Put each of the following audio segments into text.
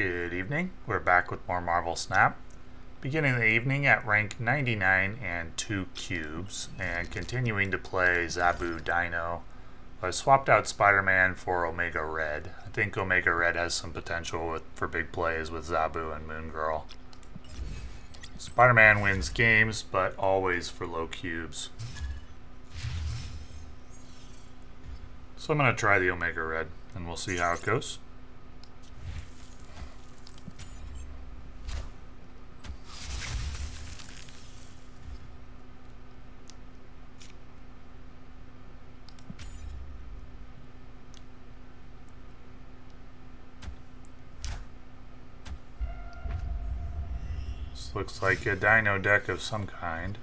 Good evening. We're back with more Marvel Snap. Beginning the evening at rank 99 and 2 cubes, and continuing to play Zabu Dino. I swapped out Spider-Man for Omega Red. I think Omega Red has some potential for big plays with Zabu and Moon Girl. Spider-Man wins games, but always for low cubes. So I'm going to try the Omega Red, and we'll see how it goes. This looks like a Dino deck of some kind.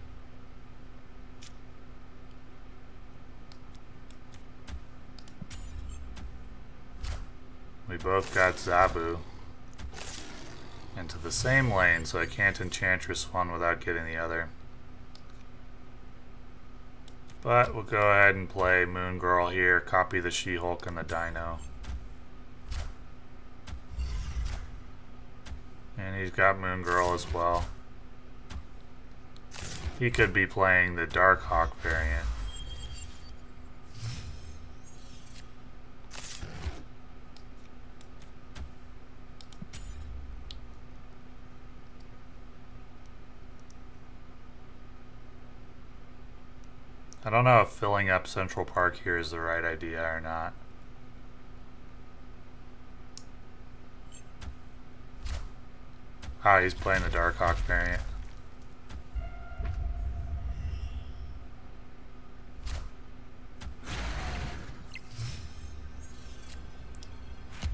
We both got Zabu into the same lane, so I can't Enchantress one without getting the other. But we'll go ahead and play Moon Girl here, copy the She-Hulk and the Dino. And he's got Moon Girl as well. He could be playing the Darkhawk variant. I don't know if filling up Central Park here is the right idea or not. Ah, he's playing the Darkhawk variant.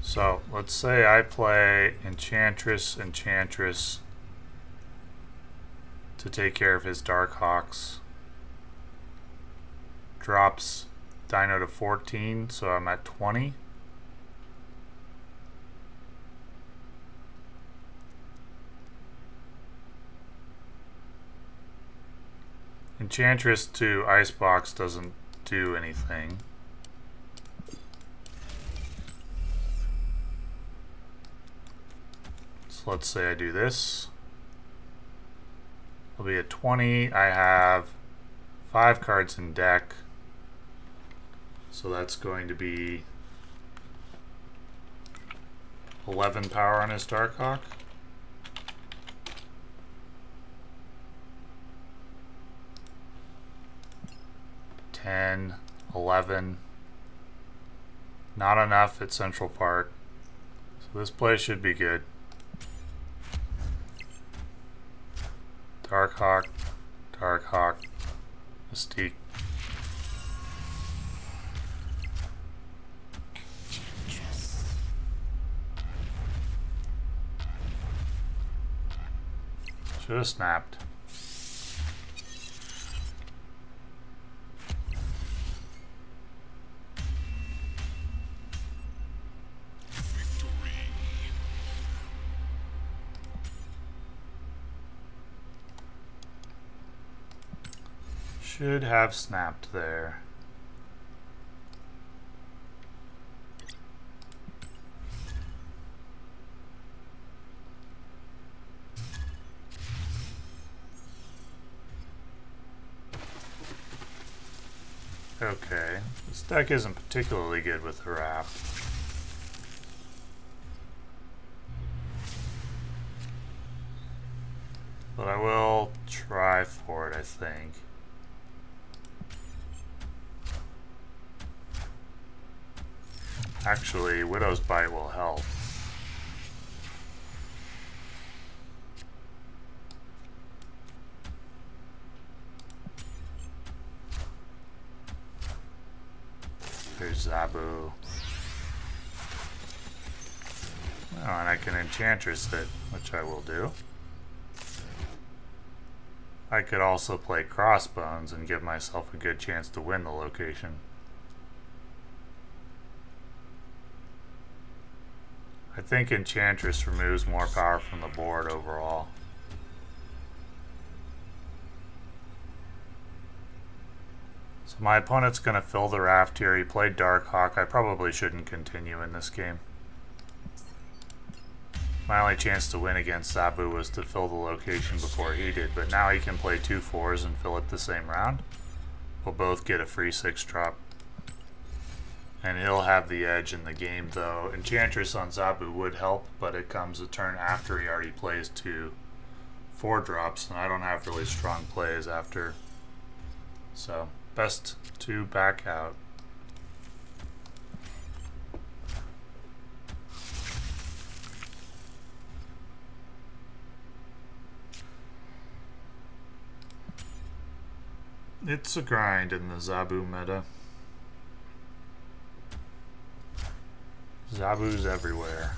So, let's say I play Enchantress to take care of his Darkhawks. Drops Dino to 14, so I'm at 20. Enchantress to Icebox doesn't do anything. So let's say I do this. I'll be at 20. I have 5 cards in deck. So that's going to be 11 power on his Darkhawk. $10, $11. Not enough at Central Park. So this play should be good. Darkhawk, Mystique. Should have snapped. Should have snapped there. Okay, this deck isn't particularly good with the wrap. But I will try for it, I think. Actually, Widow's Bite will help. There's Zabu. Oh, and I can Enchantress it, which I will do. I could also play Crossbones and give myself a good chance to win the location. I think Enchantress removes more power from the board overall. So my opponent's going to fill the raft here. He played Darkhawk. I probably shouldn't continue in this game. My only chance to win against Zabu was to fill the location before he did, but now he can play 2 4s and fill it the same round. We'll both get a free 6 drop. And he'll have the edge in the game, though. Enchantress on Zabu would help, but it comes a turn after he already plays 2 4 drops, and I don't have really strong plays after. So, best to back out. It's a grind in the Zabu meta. Zabu's everywhere.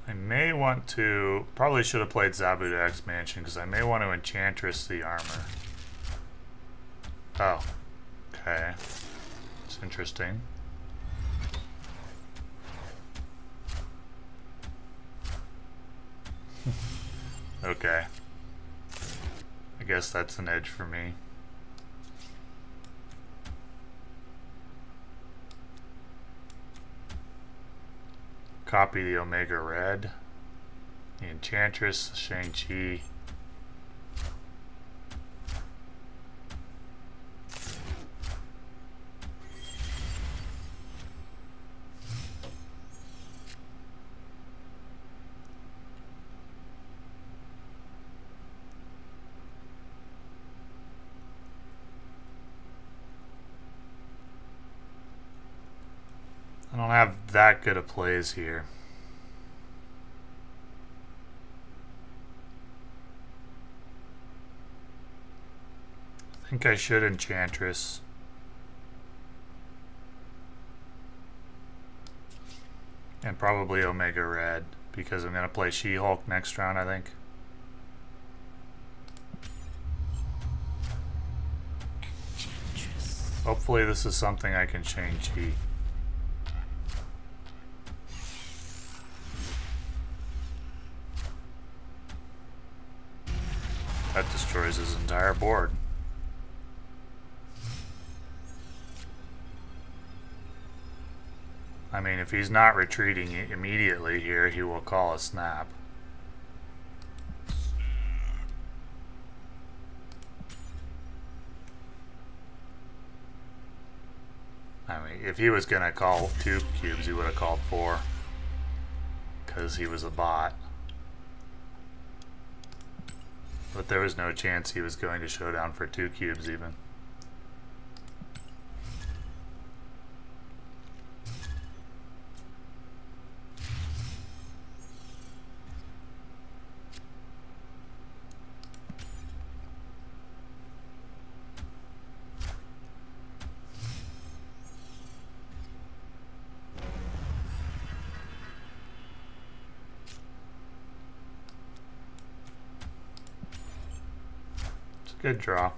I may want to, probably should have played Zabu to X-Mansion because I may want to Enchantress the armor. Oh, okay. It's interesting. Okay. I guess that's an edge for me. Copy the Omega Red. The Enchantress, Shang-Chi. I don't have that good of plays here. I think I should Enchantress. And probably Omega Red, because I'm going to play She-Hulk next round, I think. Hopefully this is something I can Shang-Chi. That destroys his entire board. I mean, if he's not retreating immediately here, he will call a snap. I mean, if he was going to call 2 cubes, he would have called 4. Because he was a bot. But there was no chance he was going to showdown for 2 cubes even. Good draw.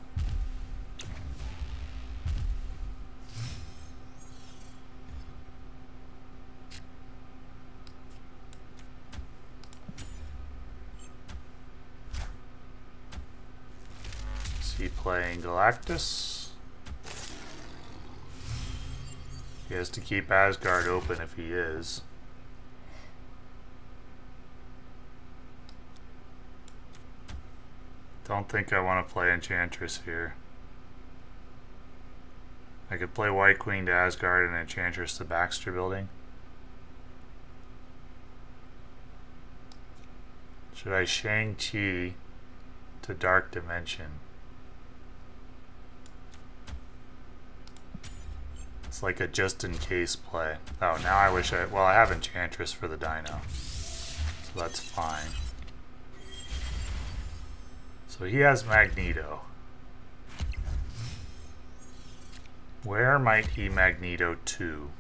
Is he playing Galactus? He has to keep Asgard open if he is. Don't think I want to play Enchantress here. I could play White Queen to Asgard and Enchantress to Baxter Building. Should I Shang-Chi to Dark Dimension? It's like a just-in-case play. Oh, now I wish I... Well, I have Enchantress for the Dino. So that's fine. So he has Magneto. Where might he Magneto to?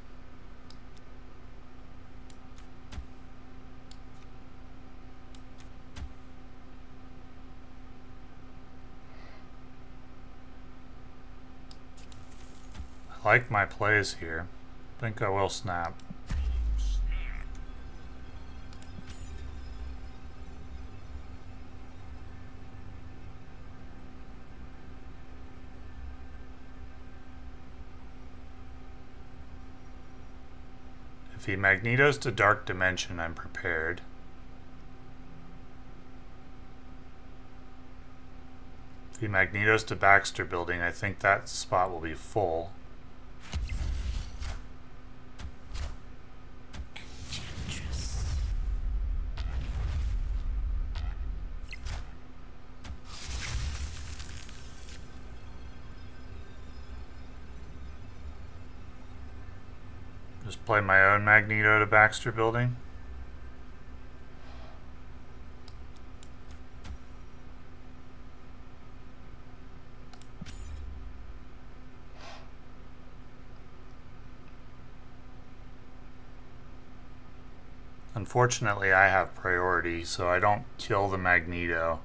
I like my plays here. I think I will snap. If he magnetos to Dark Dimension, I'm prepared. If he magnetos to Baxter Building, I think that spot will be full. Just play my own Magneto to Baxter Building. Unfortunately, I have priority, so I don't kill the Magneto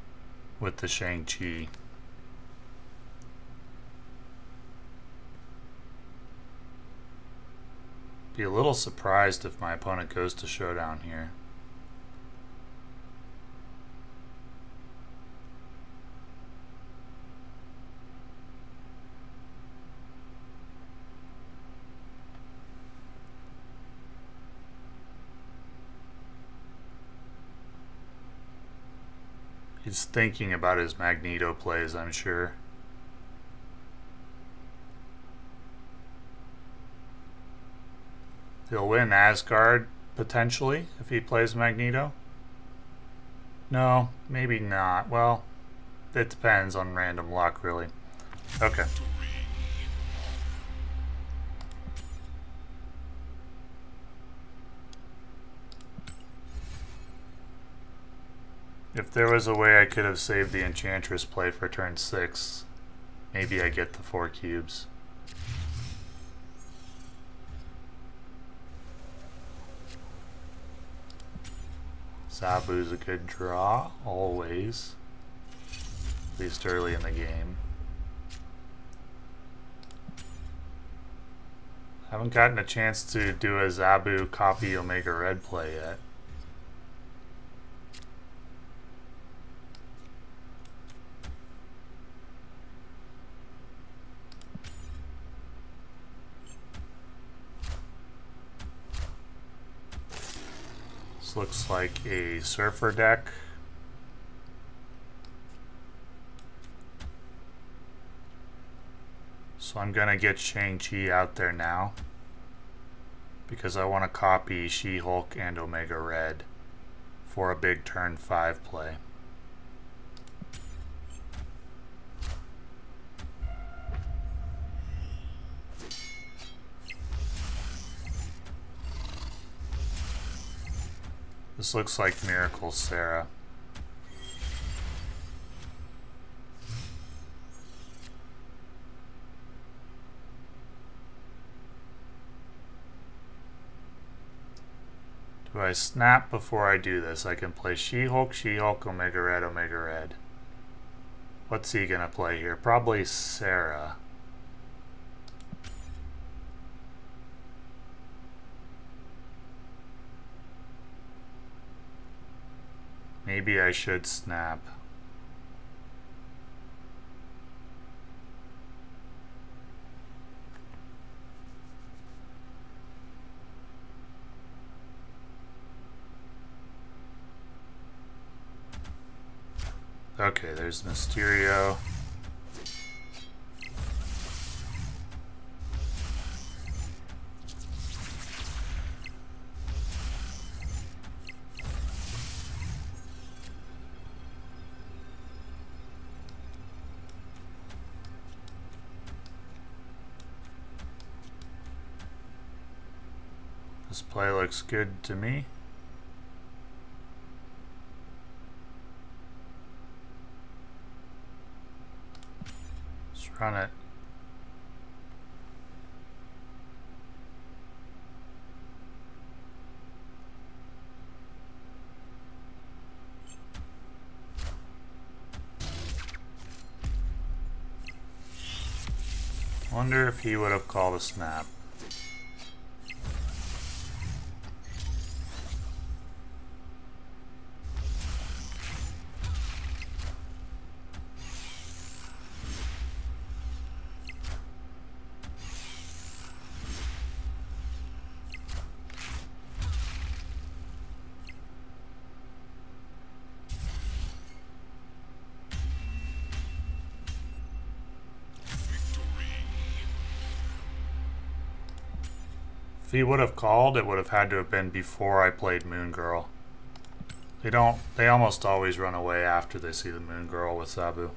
with the Shang-Chi. Be a little surprised if my opponent goes to Showdown here. He's thinking about his Magneto plays, I'm sure. He'll win Asgard, potentially, if he plays Magneto. No, maybe not. Well, it depends on random luck, really. Okay. If there was a way I could have saved the Enchantress play for turn 6, maybe I get the 4 cubes. Zabu's a good draw, always. At least early in the game. Haven't gotten a chance to do a Zabu copy Omega Red play yet. This looks like a Surfer deck. So I'm gonna get Shang-Chi out there now because I want to copy She-Hulk and Omega Red for a big turn 5 play. This looks like Miracle Sarah. Do I snap before I do this? I can play She-Hulk, She-Hulk, Omega Red, Omega Red. What's he gonna play here? Probably Sarah. Maybe I should snap. Okay, there's Mysterio. This play looks good to me. Let's run it. Wonder if he would have called a snap. If he would have called, it would have had to have been before I played Moon Girl. They almost always run away after they see the Moon Girl with Zabu.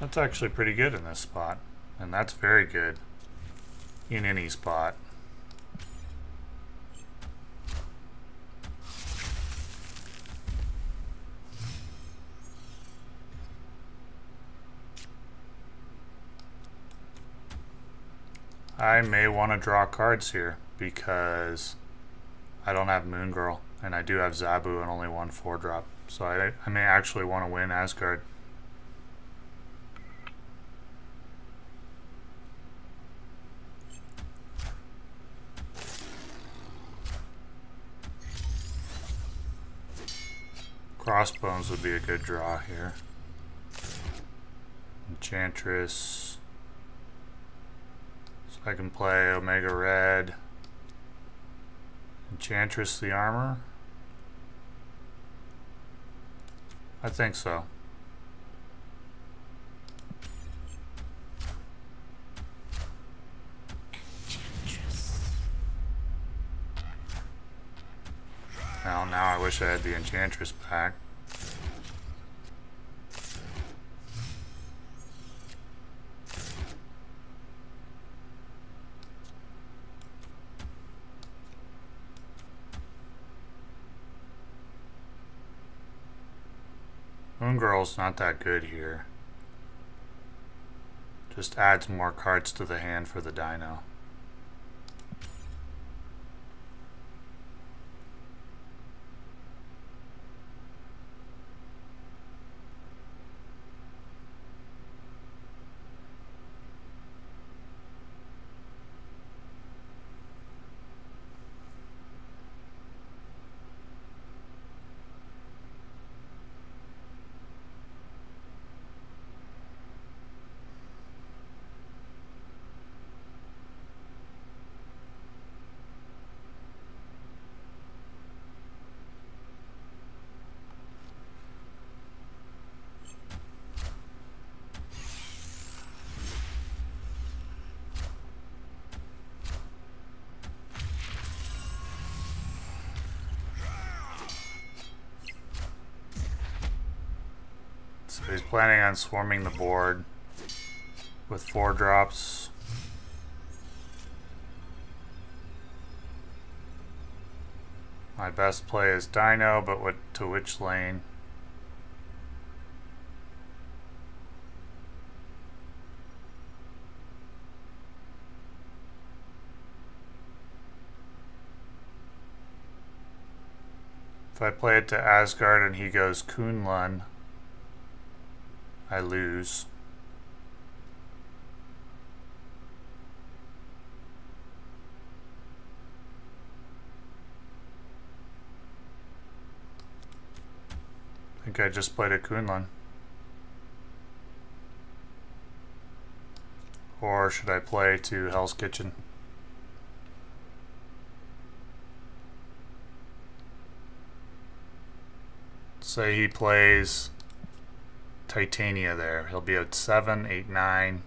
That's actually pretty good in this spot, and that's very good in any spot. I may want to draw cards here because I don't have Moon Girl, and I do have Zabu and only one 4-drop, so I may actually want to win Asgard. Crossbones would be a good draw here. Enchantress. So I can play Omega Red. Enchantress the armor? I think so. Now I wish I had the Enchantress back. Moon Girl's not that good here. Just adds more cards to the hand for the Dino. So he's planning on swarming the board with 4-drops. My best play is Dino, but to which lane? If I play it to Asgard and he goes Kunlun, I lose. I think I just played a Kunlun. Or should I play to Hell's Kitchen? Say he plays Titania there. He'll be at 7, 8, 9.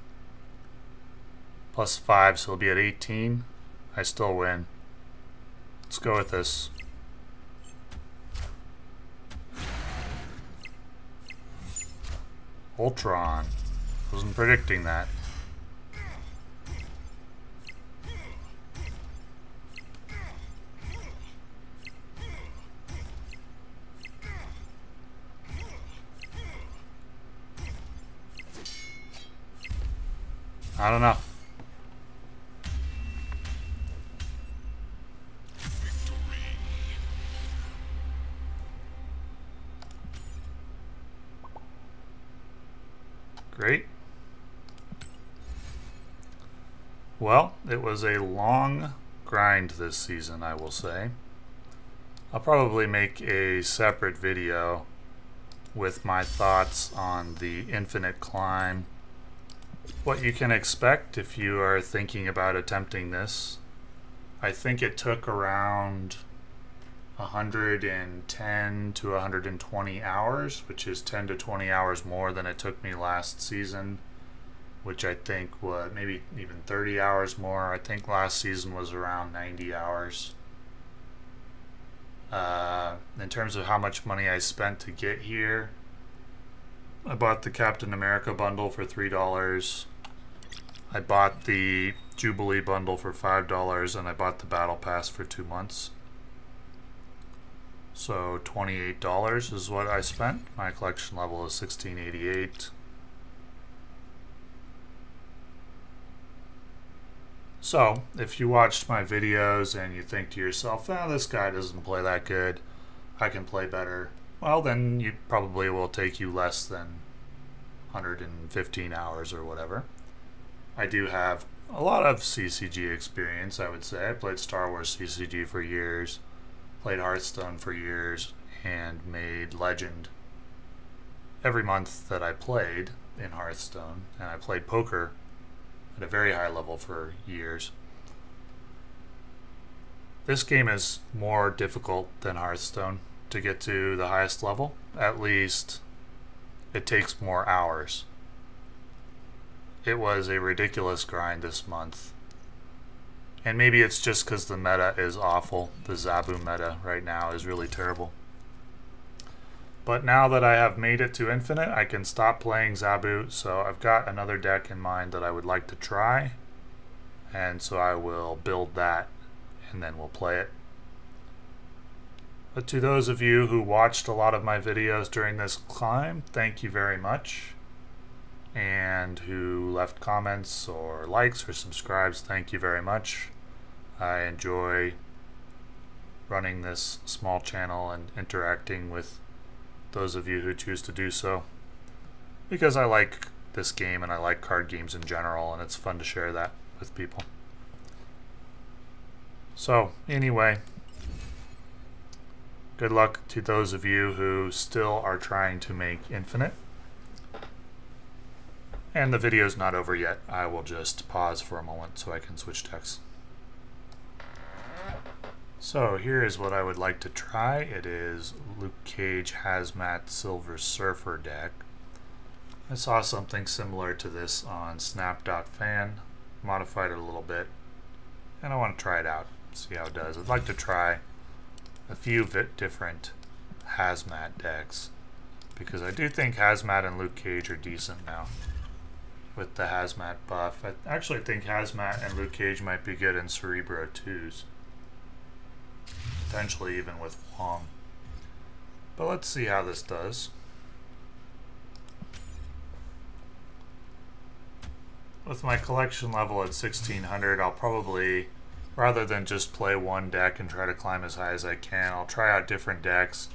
Plus 5, so he'll be at 18. I still win. Let's go with this. Ultron. Wasn't predicting that. Not enough. Great. Well, it was a long grind this season, I will say. I'll probably make a separate video with my thoughts on the infinite climb, what you can expect if you are thinking about attempting this. I think it took around 110 to 120 hours, which is 10 to 20 hours more than it took me last season, which I think was maybe even 30 hours more. I think last season was around 90 hours. In terms of how much money I spent to get here, I bought the Captain America bundle for $3. I bought the Jubilee bundle for $5, and I bought the Battle Pass for 2 months. So $28 is what I spent. My collection level is 1688. So, if you watched my videos and you think to yourself, oh, this guy doesn't play that good, I can play better, well, then you probably will take you less than 115 hours or whatever. I do have a lot of CCG experience, I would say. I played Star Wars CCG for years, played Hearthstone for years, and made Legend every month that I played in Hearthstone, and I played poker at a very high level for years. This game is more difficult than Hearthstone to get to the highest level. At least it takes more hours. It was a ridiculous grind this month. And maybe it's just because the meta is awful. The Zabu meta right now is really terrible. But now that I have made it to Infinite, I can stop playing Zabu, so I've got another deck in mind that I would like to try, and so I will build that, and then we'll play it. But to those of you who watched a lot of my videos during this climb, thank you very much, and who left comments or likes or subscribes, thank you very much. I enjoy running this small channel and interacting with those of you who choose to do so, because I like this game and I like card games in general, and it's fun to share that with people. So anyway, good luck to those of you who still are trying to make Infinite. And the video's not over yet. I will just pause for a moment so I can switch decks. So here is what I would like to try. It is Luke Cage Hazmat Silver Surfer deck. I saw something similar to this on snap.fan, modified it a little bit, and I want to try it out, see how it does. I'd like to try a few different Hazmat decks, because I do think Hazmat and Luke Cage are decent now with the Hazmat buff. I actually think Hazmat and Luke Cage might be good in Cerebro 2s. Potentially even with Wong. But let's see how this does. With my collection level at 1600, I'll probably, rather than just play one deck and try to climb as high as I can, I'll try out different decks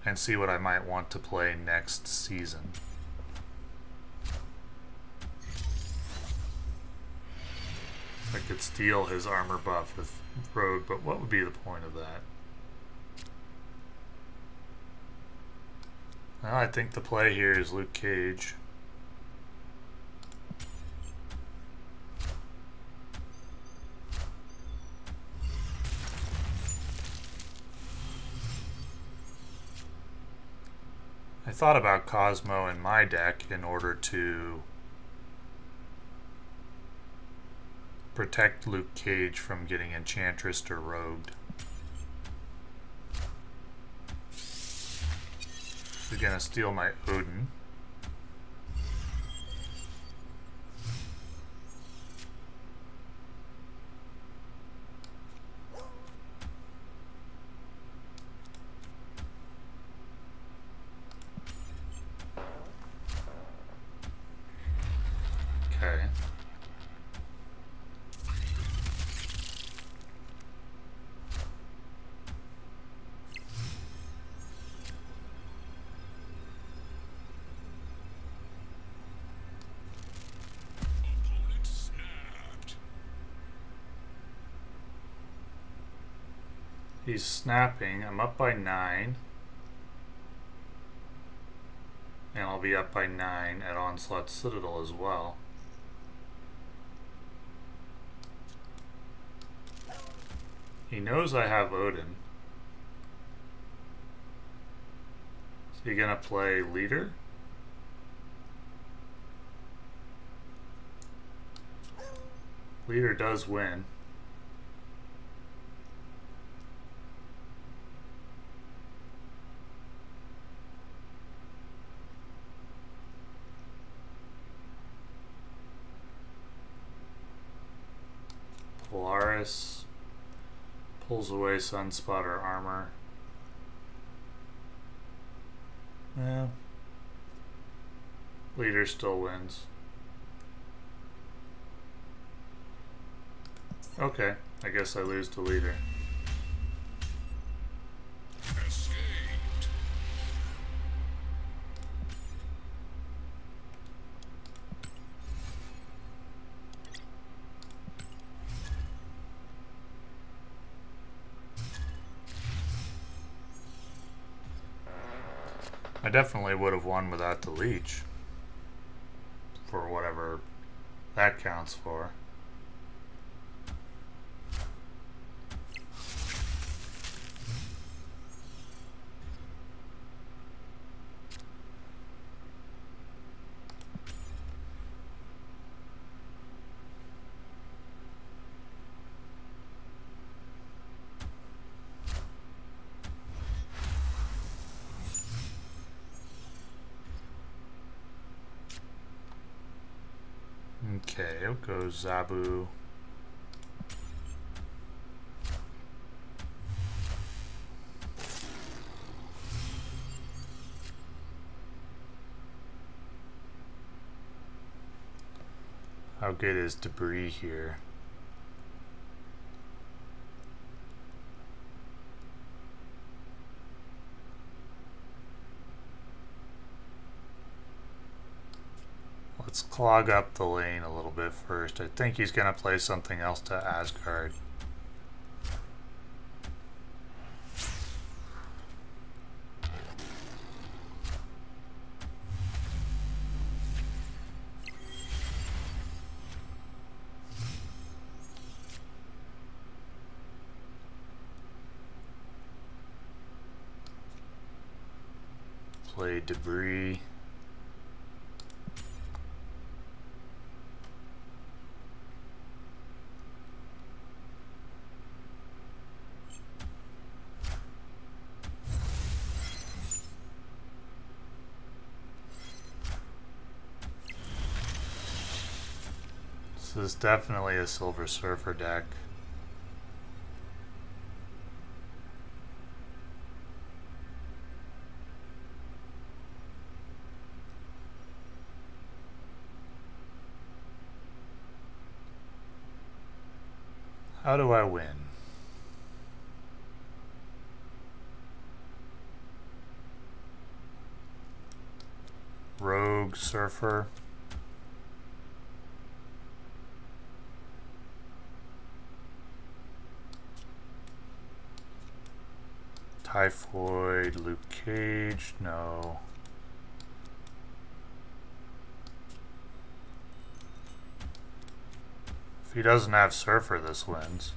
and see what I might want to play next season. I could steal his armor buff with Rogue, but what would be the point of that? Well, I think the play here is Luke Cage. I thought about Cosmo in my deck in order to protect Luke Cage from getting Enchantressed or Rogued. He's gonna steal my Odin. Okay. He's snapping. I'm up by 9. And I'll be up by 9 at Onslaught Citadel as well. He knows I have Odin. Is he gonna play leader? Leader does win. Polaris pulls away Sunspotter armor. Yeah. Leader still wins. Okay, I guess I lose to leader. Escaped. I definitely would have won without the leech. For whatever that counts for. Okay, out goes Zabu. How good is debris here? Let's clog up the lane a little bit first. I think he's going to play something else to Asgard. Play debris. This is definitely a Silver Surfer deck. How do I win? Rogue Surfer. Typhoid, Luke Cage, no. If he doesn't have Surfer, this wins.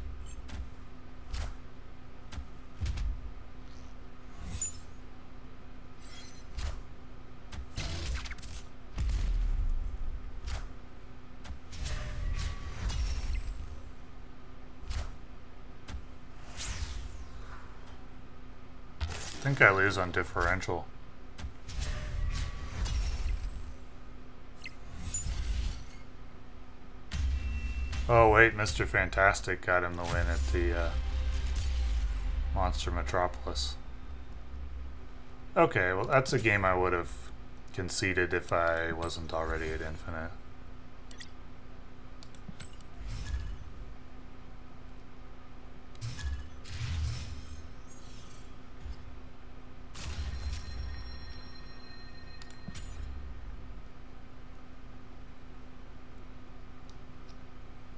I think I lose on differential. Oh wait, Mr. Fantastic got him the win at the Monster Metropolis. Okay, well that's a game I would have conceded if I wasn't already at Infinite.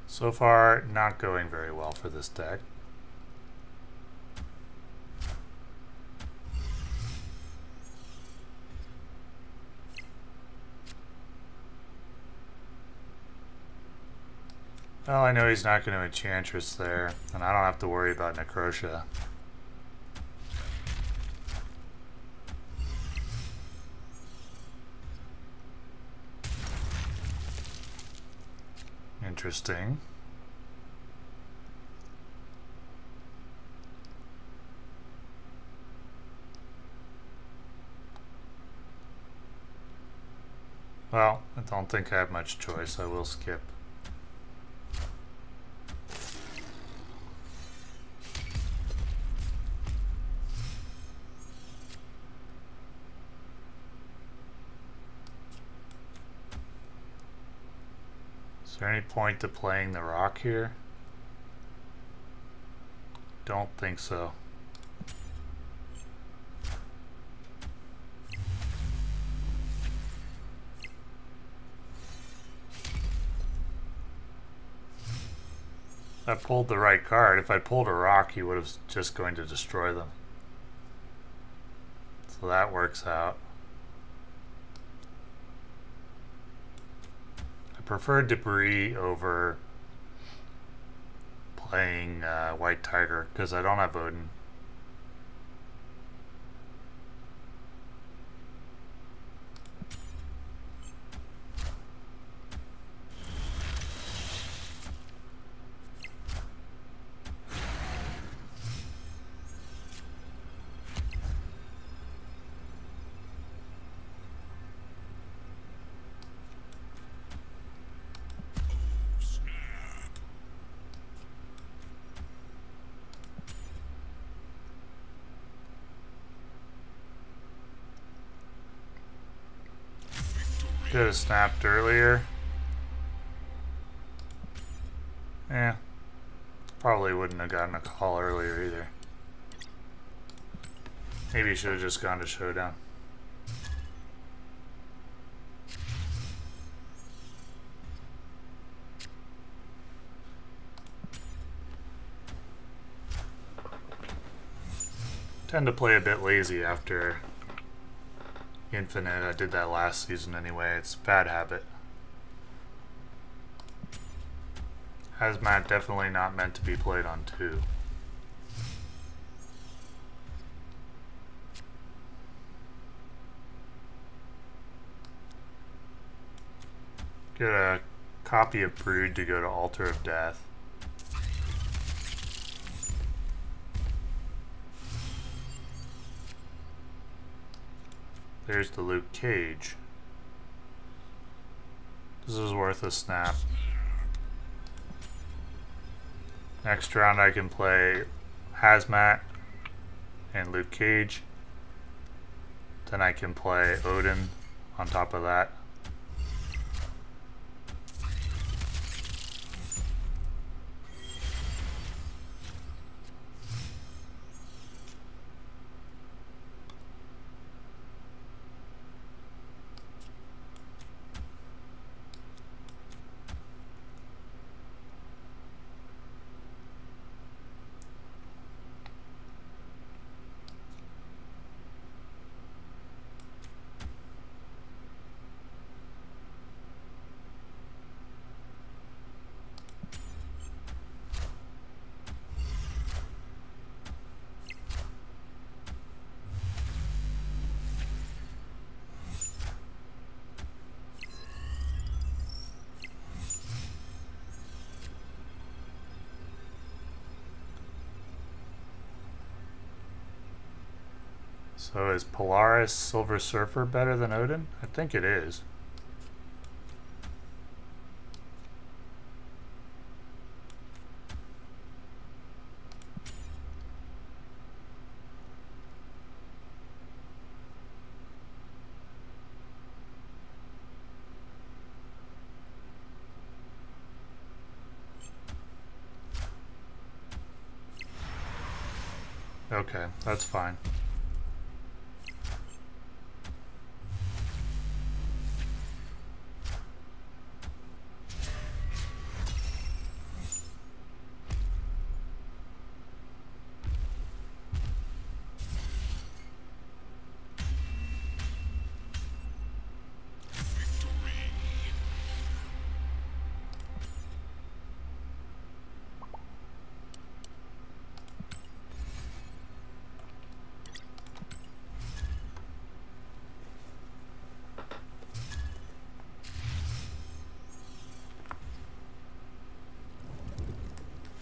So far, not going very well for this deck. Well, I know he's not going to Enchantress there, and I don't have to worry about Necrotia. Interesting. Well, I don't think I have much choice. I will skip. Is there any point to playing the rock here? Don't think so. I pulled the right card. If I pulled a rock, he would have just going to destroy them. So that works out. I prefer Debris over playing White Tiger because I don't have Odin. Could have snapped earlier. Yeah. Probably wouldn't have gotten a call earlier either. Maybe you should have just gone to Showdown. Tend to play a bit lazy after Infinite. I did that last season anyway. It's a bad habit. Hazmat definitely not meant to be played on 2. Get a copy of Brood to go to Altar of Death. There's the Luke Cage. This is worth a snap. Next round I can play Hazmat and Luke Cage. Then I can play Odin on top of that. So is Polaris Silver Surfer better than Odin? I think it is. Okay, that's fine.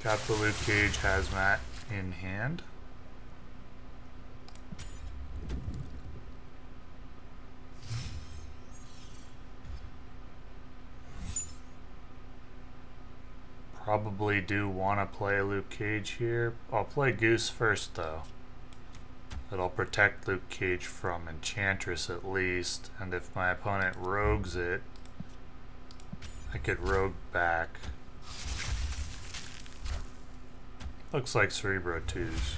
Got the Luke Cage Hazmat in hand. Probably do want to play Luke Cage here. I'll play Goose first though. It'll protect Luke Cage from Enchantress at least, and if my opponent rogues it, I could rogue back. Looks like Cerebro 2s.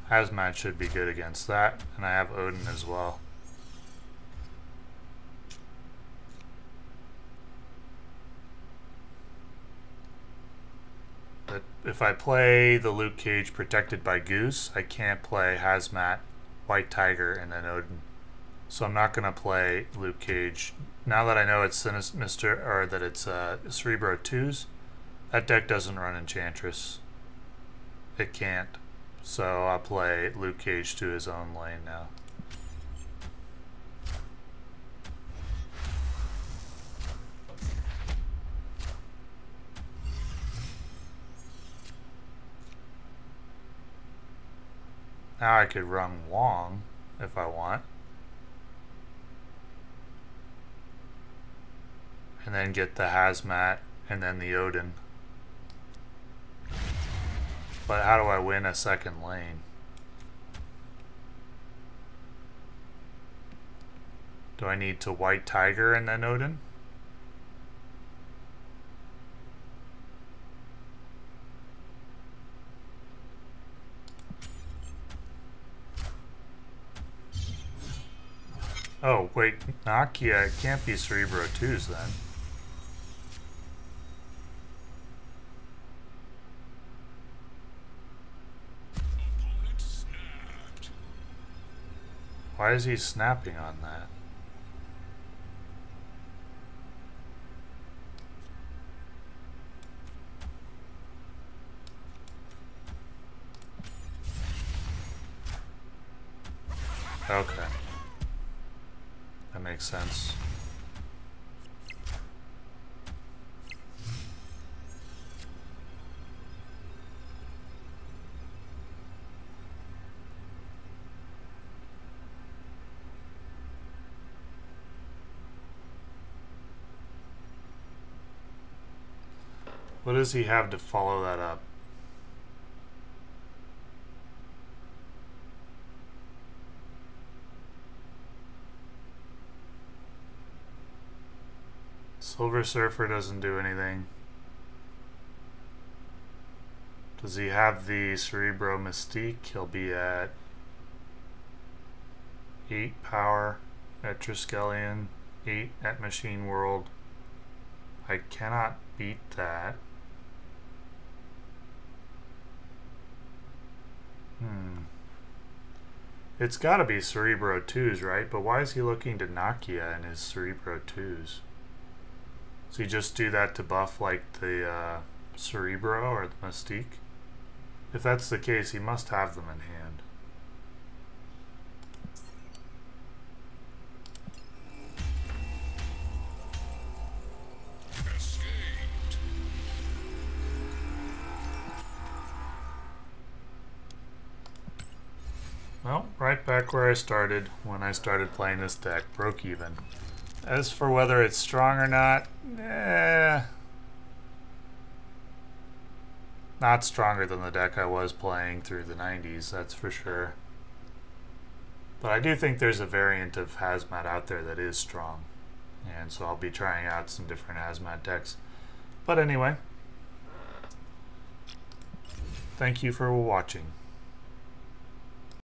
Hazmat should be good against that, and I have Odin as well. But if I play the Luke Cage protected by Goose, I can't play Hazmat, White Tiger, and then Odin. So I'm not going to play Luke Cage. Now that I know it's Sinister, or that it's Cerebro 2s, that deck doesn't run Enchantress. It can't. So I'll play Luke Cage to his own lane now. Now I could run Wong if I want. And then get the Hazmat and then the Odin. But how do I win a second lane? Do I need to White Tiger and then Odin? Oh, wait, Nakia, it can't be Cerebro 2s then. Why is he snapping on that? Okay. That makes sense. What does he have to follow that up? Silver Surfer doesn't do anything. Does he have the Cerebro Mystique? He'll be at 8 power at Triskelion, 8 at Machine World. I cannot beat that. It's gotta be Cerebro 2s, right? But why is he looking to Nakia in his Cerebro 2s? Does he just do that to buff like the Cerebro or the Mystique? If that's the case, he must have them in hand. Well, right back where I started when I started playing this deck. Broke even. As for whether it's strong or not, not stronger than the deck I was playing through the 90s, that's for sure. But I do think there's a variant of Hazmat out there that is strong. And so I'll be trying out some different Hazmat decks. But anyway, thank you for watching.